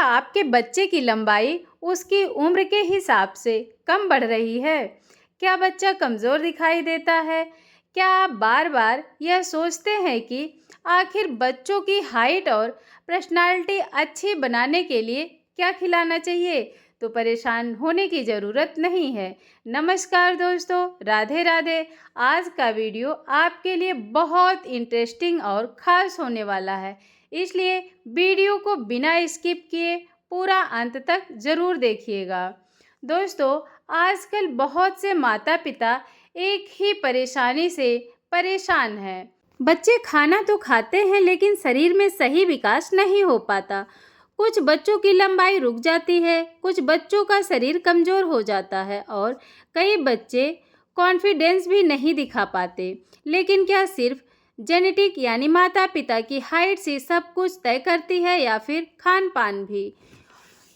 आपके बच्चे की लंबाई उसकी उम्र के हिसाब से कम बढ़ रही है? क्या बच्चा कमज़ोर दिखाई देता है? क्या आप बार बार यह सोचते हैं कि आखिर बच्चों की हाइट और पर्सनालिटी अच्छी बनाने के लिए क्या खिलाना चाहिए? तो परेशान होने की ज़रूरत नहीं है। नमस्कार दोस्तों, राधे राधे। आज का वीडियो आपके लिए बहुत इंटरेस्टिंग और ख़ास होने वाला है, इसलिए वीडियो को बिना स्किप किए पूरा अंत तक ज़रूर देखिएगा। दोस्तों, आजकल बहुत से माता पिता एक ही परेशानी से परेशान हैं। बच्चे खाना तो खाते हैं लेकिन शरीर में सही विकास नहीं हो पाता। कुछ बच्चों की लंबाई रुक जाती है, कुछ बच्चों का शरीर कमज़ोर हो जाता है और कई बच्चे कॉन्फिडेंस भी नहीं दिखा पाते। लेकिन क्या सिर्फ जेनेटिक यानी माता पिता की हाइट से सब कुछ तय करती है या फिर खान पान भी?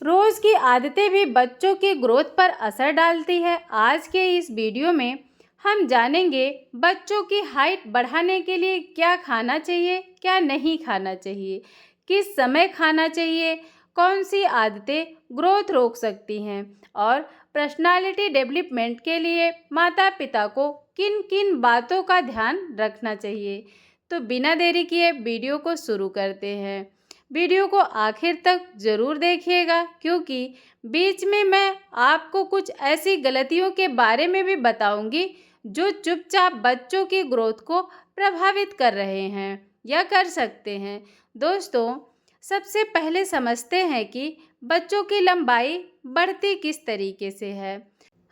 रोज़ की आदतें भी बच्चों के ग्रोथ पर असर डालती है। आज के इस वीडियो में हम जानेंगे बच्चों की हाइट बढ़ाने के लिए क्या खाना चाहिए, क्या नहीं खाना चाहिए, किस समय खाना चाहिए, कौन सी आदतें ग्रोथ रोक सकती हैं और पर्सनालिटी डेवलपमेंट के लिए माता पिता को किन किन बातों का ध्यान रखना चाहिए। तो बिना देरी किए वीडियो को शुरू करते हैं। वीडियो को आखिर तक ज़रूर देखिएगा क्योंकि बीच में मैं आपको कुछ ऐसी गलतियों के बारे में भी बताऊंगी जो चुपचाप बच्चों की ग्रोथ को प्रभावित कर रहे हैं या कर सकते हैं। दोस्तों, सबसे पहले समझते हैं कि बच्चों की लंबाई बढ़ती किस तरीके से है।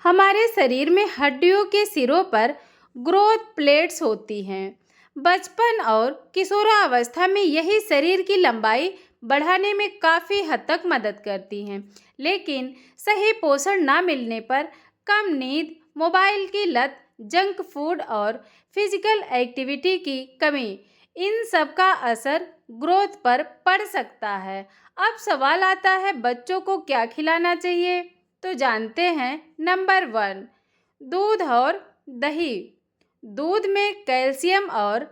हमारे शरीर में हड्डियों के सिरों पर ग्रोथ प्लेट्स होती हैं। बचपन और किशोरावस्था में यही शरीर की लंबाई बढ़ाने में काफ़ी हद तक मदद करती हैं। लेकिन सही पोषण ना मिलने पर कम नींद, मोबाइल की लत, जंक फूड और फिजिकल एक्टिविटी की कमी, इन सब का असर ग्रोथ पर पड़ सकता है। अब सवाल आता है बच्चों को क्या खिलाना चाहिए? तो जानते हैं। नंबर 1, दूध और दही। दूध में कैल्शियम और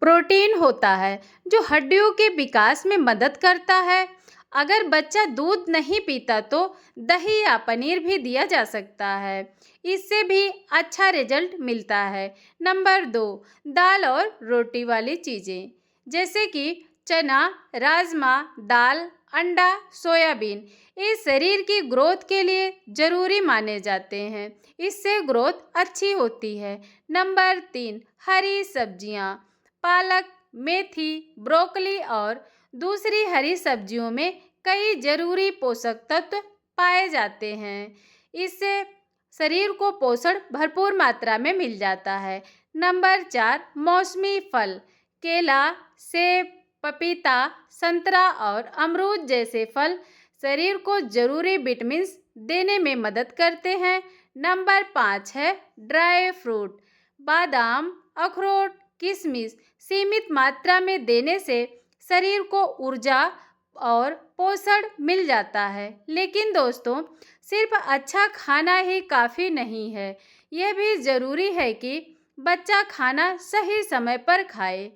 प्रोटीन होता है जो हड्डियों के विकास में मदद करता है। अगर बच्चा दूध नहीं पीता तो दही या पनीर भी दिया जा सकता है, इससे भी अच्छा रिजल्ट मिलता है। नंबर 2, दाल और रोटी वाली चीज़ें जैसे कि चना, राजमा, दाल, अंडा, सोयाबीन, ये शरीर की ग्रोथ के लिए ज़रूरी माने जाते हैं। इससे ग्रोथ अच्छी होती है। नंबर 3, हरी सब्जियां। पालक, मेथी, ब्रोकली और दूसरी हरी सब्जियों में कई जरूरी पोषक तत्व पाए जाते हैं। इससे शरीर को पोषण भरपूर मात्रा में मिल जाता है। नंबर 4, मौसमी फल। केला, सेब, पपीता, संतरा और अमरूद जैसे फल शरीर को जरूरी विटामिन्स देने में मदद करते हैं। नंबर 5 है ड्राई फ्रूट। बादाम, अखरोट, किशमिश सीमित मात्रा में देने से शरीर को ऊर्जा और पोषण मिल जाता है। लेकिन दोस्तों, सिर्फ अच्छा खाना ही काफ़ी नहीं है, यह भी ज़रूरी है कि बच्चा खाना सही समय पर खाए।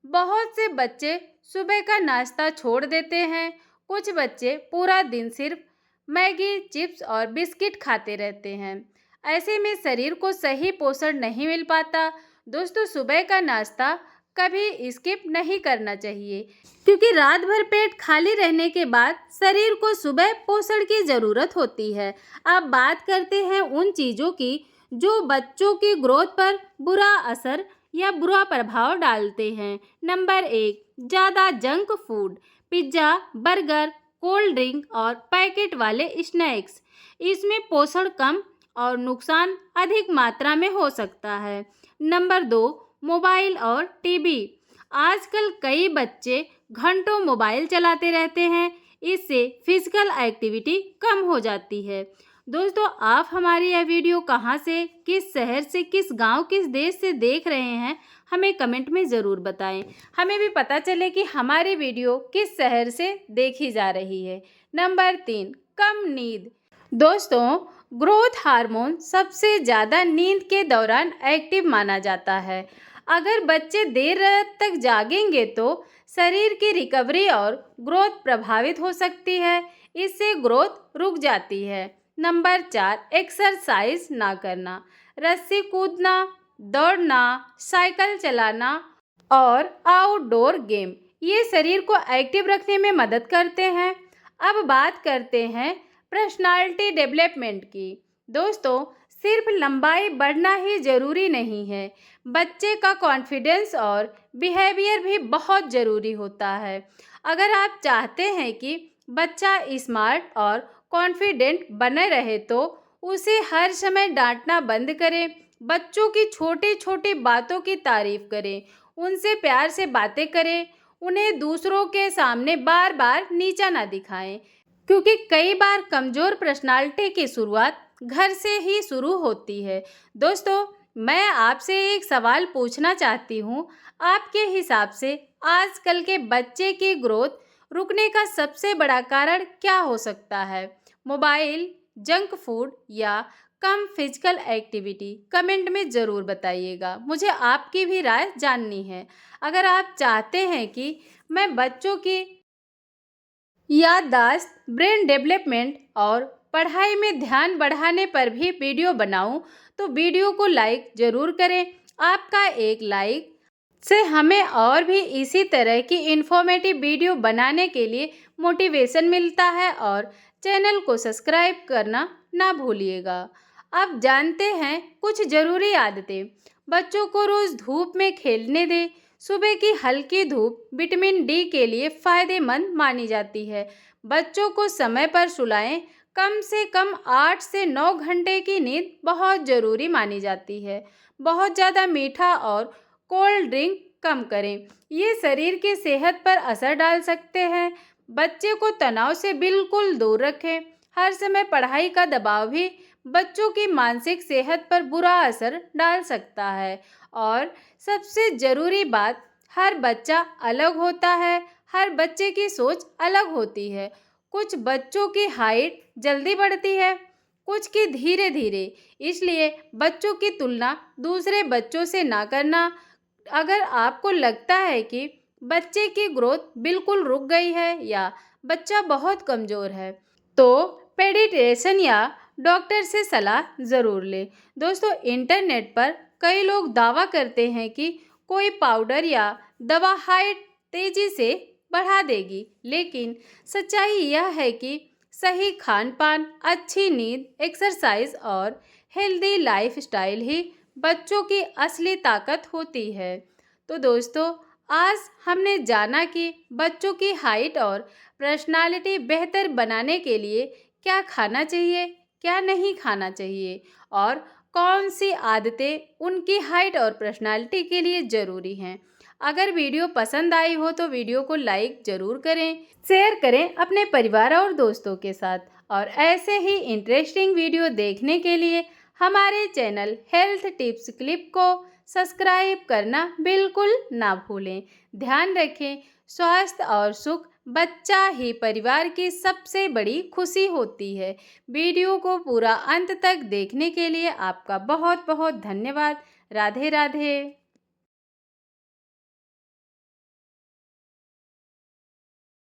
बहुत से बच्चे सुबह का नाश्ता छोड़ देते हैं। कुछ बच्चे पूरा दिन सिर्फ मैगी, चिप्स और बिस्किट खाते रहते हैं। ऐसे में शरीर को सही पोषण नहीं मिल पाता। दोस्तों, सुबह का नाश्ता कभी स्किप नहीं करना चाहिए क्योंकि रात भर पेट खाली रहने के बाद शरीर को सुबह पोषण की ज़रूरत होती है। अब बात करते हैं उन चीज़ों की जो बच्चों की ग्रोथ पर बुरा असर या बुरा प्रभाव डालते हैं। नंबर 1, ज़्यादा junk food. Pizza, burger, cold drink और पैकेट वाले स्नैक्स, इसमें पोषण कम और नुकसान अधिक मात्रा में हो सकता है। नंबर 2, मोबाइल और टीवी। आजकल कई बच्चे घंटों मोबाइल चलाते रहते हैं, इससे फिजिकल एक्टिविटी कम हो जाती है। दोस्तों, आप हमारी यह वीडियो कहाँ से, किस शहर से, किस गांव, किस देश से देख रहे हैं, हमें कमेंट में ज़रूर बताएं। हमें भी पता चले कि हमारी वीडियो किस शहर से देखी जा रही है। नंबर 3, कम नींद। दोस्तों, ग्रोथ हार्मोन सबसे ज़्यादा नींद के दौरान एक्टिव माना जाता है। अगर बच्चे देर रात तक जागेंगे तो शरीर की रिकवरी और ग्रोथ प्रभावित हो सकती है, इससे ग्रोथ रुक जाती है। नंबर 4, एक्सरसाइज ना करना। रस्सी कूदना, दौड़ना, साइकिल चलाना और आउटडोर गेम ये शरीर को एक्टिव रखने में मदद करते हैं। अब बात करते हैं पर्सनालिटी डेवलपमेंट की। दोस्तों, सिर्फ लंबाई बढ़ना ही जरूरी नहीं है, बच्चे का कॉन्फिडेंस और बिहेवियर भी बहुत ज़रूरी होता है। अगर आप चाहते हैं कि बच्चा स्मार्ट और कॉन्फिडेंट बने रहे तो उसे हर समय डांटना बंद करें। बच्चों की छोटी छोटी बातों की तारीफ करें, उनसे प्यार से बातें करें, उन्हें दूसरों के सामने बार बार नीचा ना दिखाएं, क्योंकि कई बार कमज़ोर पर्सनालिटी की शुरुआत घर से ही शुरू होती है। दोस्तों, मैं आपसे एक सवाल पूछना चाहती हूँ। आपके हिसाब से आजकल के बच्चे की ग्रोथ रुकने का सबसे बड़ा कारण क्या हो सकता है? मोबाइल, जंक फूड या कम फिजिकल एक्टिविटी? कमेंट में ज़रूर बताइएगा, मुझे आपकी भी राय जाननी है। अगर आप चाहते हैं कि मैं बच्चों की याददाश्त, ब्रेन डेवलपमेंट और पढ़ाई में ध्यान बढ़ाने पर भी वीडियो बनाऊं, तो वीडियो को लाइक ज़रूर करें। आपका एक लाइक से हमें और भी इसी तरह की इन्फॉर्मेटिव वीडियो बनाने के लिए मोटिवेशन मिलता है और चैनल को सब्सक्राइब करना ना भूलिएगा। अब जानते हैं कुछ ज़रूरी आदतें। बच्चों को रोज़ धूप में खेलने दें। सुबह की हल्की धूप विटामिन डी के लिए फ़ायदेमंद मानी जाती है। बच्चों को समय पर सुलाएं। कम से कम 8 से 9 घंटे की नींद बहुत ज़रूरी मानी जाती है। बहुत ज़्यादा मीठा और कोल्ड ड्रिंक कम करें, ये शरीर की सेहत पर असर डाल सकते हैं। बच्चे को तनाव से बिल्कुल दूर रखें। हर समय पढ़ाई का दबाव भी बच्चों की मानसिक सेहत पर बुरा असर डाल सकता है। और सबसे ज़रूरी बात, हर बच्चा अलग होता है, हर बच्चे की सोच अलग होती है। कुछ बच्चों की हाइट जल्दी बढ़ती है, कुछ की धीरे धीरे, इसलिए बच्चों की तुलना दूसरे बच्चों से ना करना। अगर आपको लगता है कि बच्चे की ग्रोथ बिल्कुल रुक गई है या बच्चा बहुत कमज़ोर है, तो पेडिट्रिशियन या डॉक्टर से सलाह ज़रूर लें। दोस्तों, इंटरनेट पर कई लोग दावा करते हैं कि कोई पाउडर या दवा हाइट तेज़ी से बढ़ा देगी, लेकिन सच्चाई यह है कि सही खान पान, अच्छी नींद, एक्सरसाइज और हेल्दी लाइफस्टाइल ही बच्चों की असली ताकत होती है। तो दोस्तों, आज हमने जाना कि बच्चों की हाइट और पर्सनालिटी बेहतर बनाने के लिए क्या खाना चाहिए, क्या नहीं खाना चाहिए और कौन सी आदतें उनकी हाइट और पर्सनालिटी के लिए ज़रूरी हैं। अगर वीडियो पसंद आई हो तो वीडियो को लाइक ज़रूर करें, शेयर करें अपने परिवार और दोस्तों के साथ। और ऐसे ही इंटरेस्टिंग वीडियो देखने के लिए हमारे चैनल हेल्थ टिप्स क्लिप को सब्सक्राइब करना बिल्कुल ना भूलें। ध्यान रखें, स्वास्थ्य और सुख बच्चा ही परिवार की सबसे बड़ी खुशी होती है। वीडियो को पूरा अंत तक देखने के लिए आपका बहुत बहुत धन्यवाद। राधे राधे।